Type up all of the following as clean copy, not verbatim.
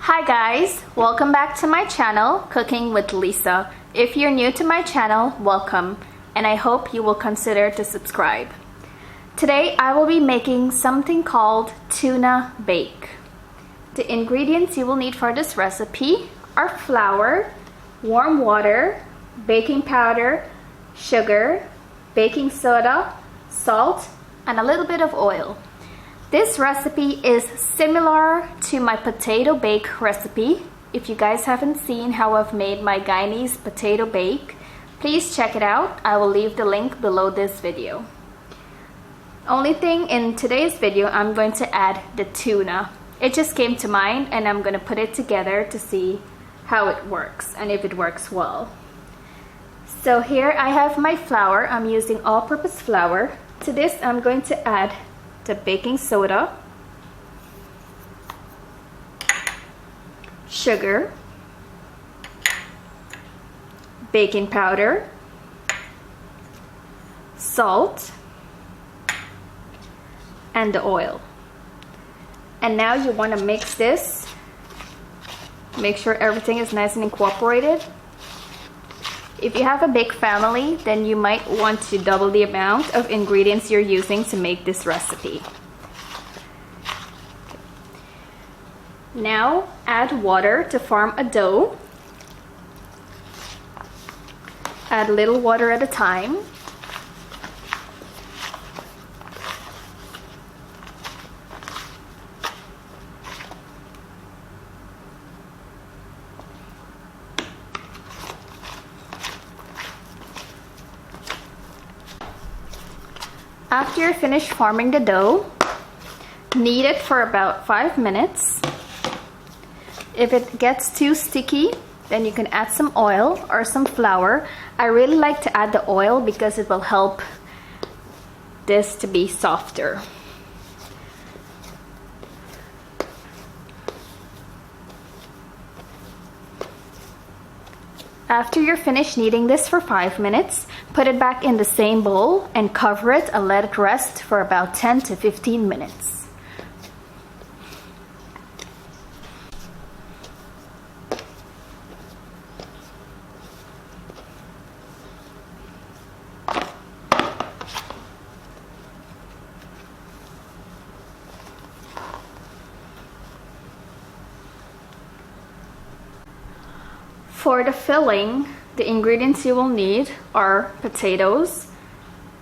Hi guys, welcome back to my channel, Cooking with Lisa. If you're new to my channel, welcome, and I hope you will consider to subscribe. Today I will be making something called tuna bake. The ingredients you will need for this recipe are flour, warm water, baking powder, sugar, baking soda, salt, and a little bit of oil. This recipe is similar to my potato bake recipe. If you guys haven't seen how I've made my Guyanese potato bake, please check it out. I will leave the link below this video. Only thing in today's video, I'm going to add the tuna. It just came to mind and I'm going to put it together to see how it works and if it works well. So here I have my flour. I'm using all-purpose flour. To this I'm going to add the baking soda, sugar, baking powder, salt, and the oil. And now you want to mix this. Make sure everything is nice and incorporated. If you have a big family, then you might want to double the amount of ingredients you're using to make this recipe. Now add water to form a dough. Add a little water at a time. After you're finished forming the dough, knead it for about 5 minutes. If it gets too sticky, then you can add some oil or some flour. I really like to add the oil because it will help this to be softer. After you're finished kneading this for 5 minutes, put it back in the same bowl and cover it and let it rest for about 10 to 15 minutes. For the filling, the ingredients you will need are potatoes,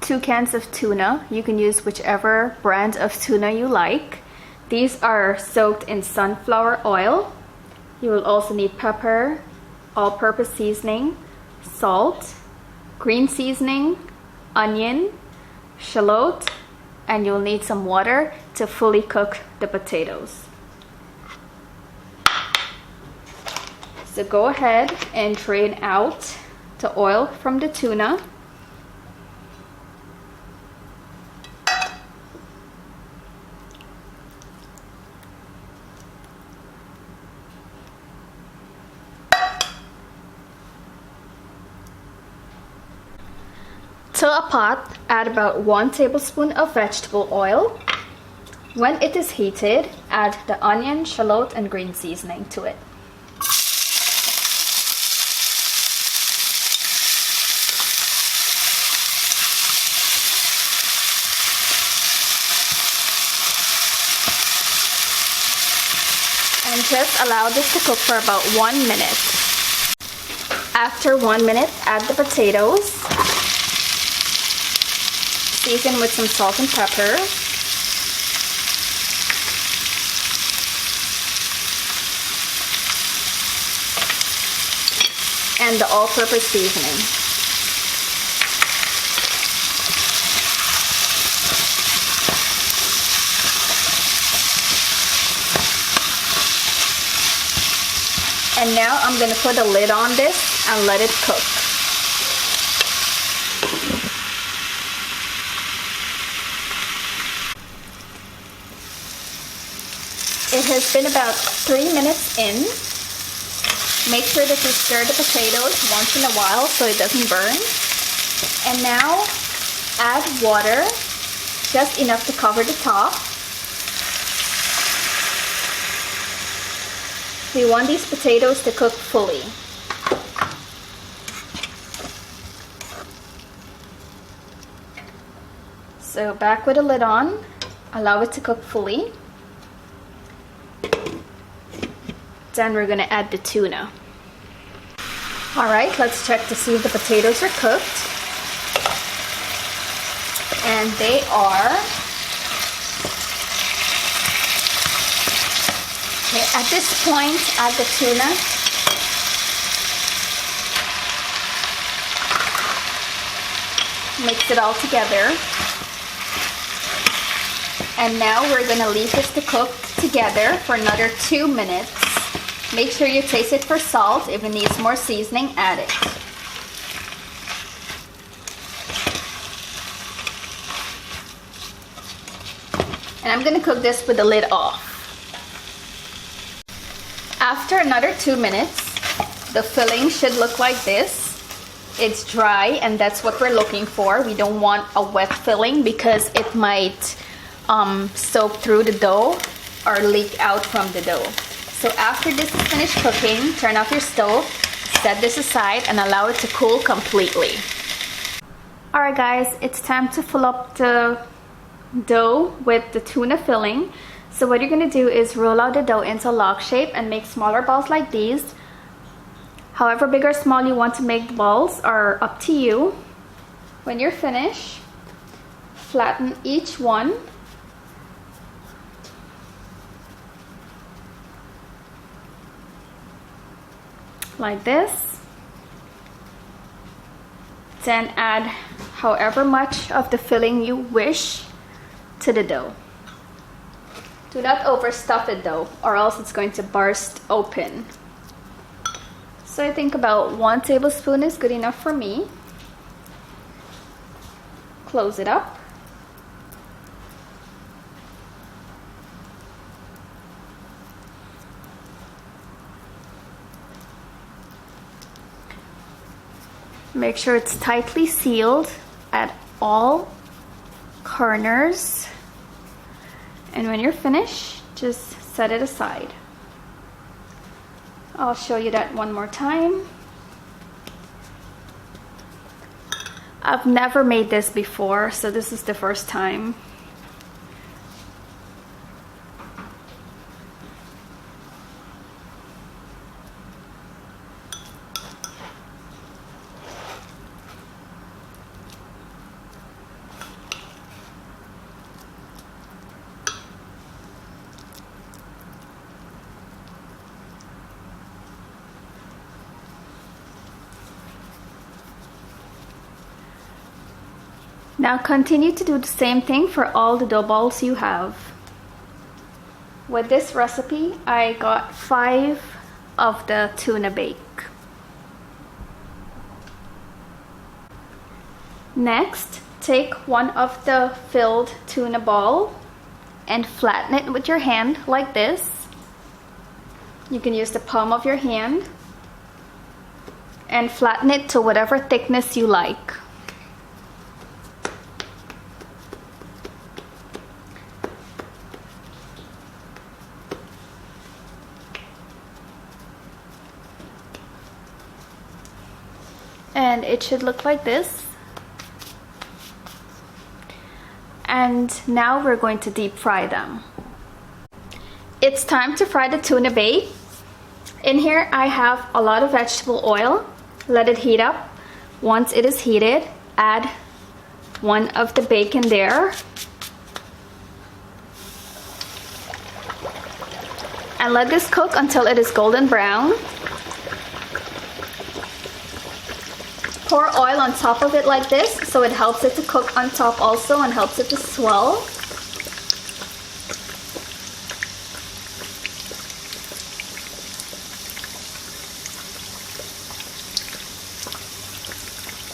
2 cans of tuna. You can use whichever brand of tuna you like. These are soaked in sunflower oil. You will also need pepper, all-purpose seasoning, salt, green seasoning, onion, shallot, and you'll need some water to fully cook the potatoes. So go ahead and drain out the oil from the tuna. To a pot, add about 1 tablespoon of vegetable oil. When it is heated, add the onion, shallot, and green seasoning to it. And just allow this to cook for about 1 minute. After 1 minute, add the potatoes. Season with some salt and pepper. And the all-purpose seasoning. And now I'm going to put a lid on this and let it cook. It has been about 3 minutes in. Make sure that you stir the potatoes once in a while so it doesn't burn. And now add water, just enough to cover the top. We want these potatoes to cook fully. So back with the lid on, allow it to cook fully. Then we're gonna add the tuna. All right, let's check to see if the potatoes are cooked. And they are. Okay, at this point, add the tuna. Mix it all together. And now we're gonna leave this to cook together for another 2 minutes. Make sure you taste it for salt. If it needs more seasoning, add it. And I'm gonna cook this with the lid off. After another 2 minutes, the filling should look like this. It's dry, and that's what we're looking for. We don't want a wet filling because it might soak through the dough or leak out from the dough. So after this is finished cooking, turn off your stove, set this aside, and allow it to cool completely. Alright guys, it's time to fill up the dough with the tuna filling. So what you're going to do is roll out the dough into a log shape and make smaller balls like these. However big or small you want to make the balls are up to you. When you're finished, flatten each one. Like this. Then add however much of the filling you wish to the dough. Do not overstuff it though, or else it's going to burst open. So I think about 1 tablespoon is good enough for me. Close it up. Make sure it's tightly sealed at all corners. And when you're finished, just set it aside. I'll show you that one more time. I've never made this before, so this is the first time. Now continue to do the same thing for all the dough balls you have. With this recipe, I got 5 of the tuna bake. Next, take one of the filled tuna ball and flatten it with your hand like this. You can use the palm of your hand and flatten it to whatever thickness you like. And it should look like this. And now we're going to deep fry them. It's time to fry the tuna bake. In here I have a lot of vegetable oil. Let it heat up. Once it is heated, add one of the bacon there. And let this cook until it is golden brown. Pour oil on top of it like this, so it helps it to cook on top also and helps it to swell.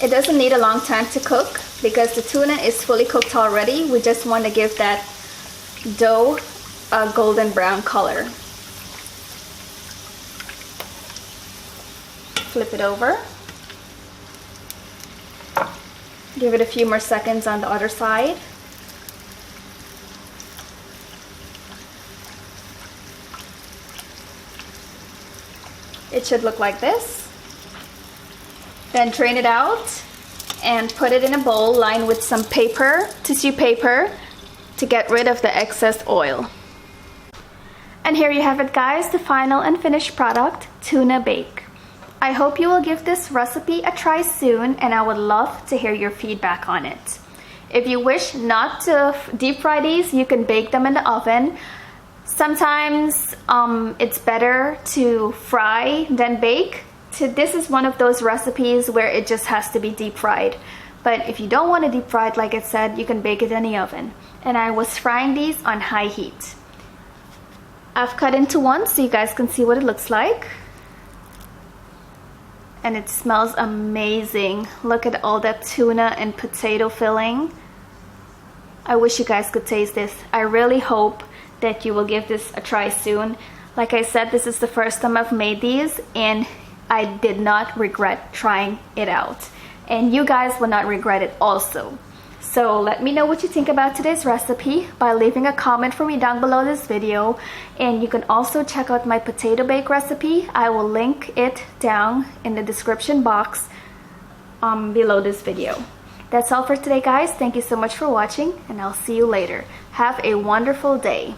It doesn't need a long time to cook because the tuna is fully cooked already. We just want to give that dough a golden brown color. Flip it over. Give it a few more seconds on the other side. It should look like this. Then drain it out and put it in a bowl lined with some paper, tissue paper, to get rid of the excess oil. And here you have it, guys, the final and finished product, tuna bake. I hope you will give this recipe a try soon, and I would love to hear your feedback on it. If you wish not to deep fry these, you can bake them in the oven. Sometimes it's better to fry than bake. This is one of those recipes where it just has to be deep fried. But if you don't want to deep fry it, like I said, you can bake it in the oven. And I was frying these on high heat. I've cut into one so you guys can see what it looks like. And it smells amazing. Look at all that tuna and potato filling. I wish you guys could taste this. I really hope that you will give this a try soon. Like I said, this is the first time I've made these, and I did not regret trying it out. And you guys will not regret it also. So let me know what you think about today's recipe by leaving a comment for me down below this video. And you can also check out my potato bake recipe. I will link it down in the description box below this video. That's all for today, guys. Thank you so much for watching, and I'll see you later. Have a wonderful day.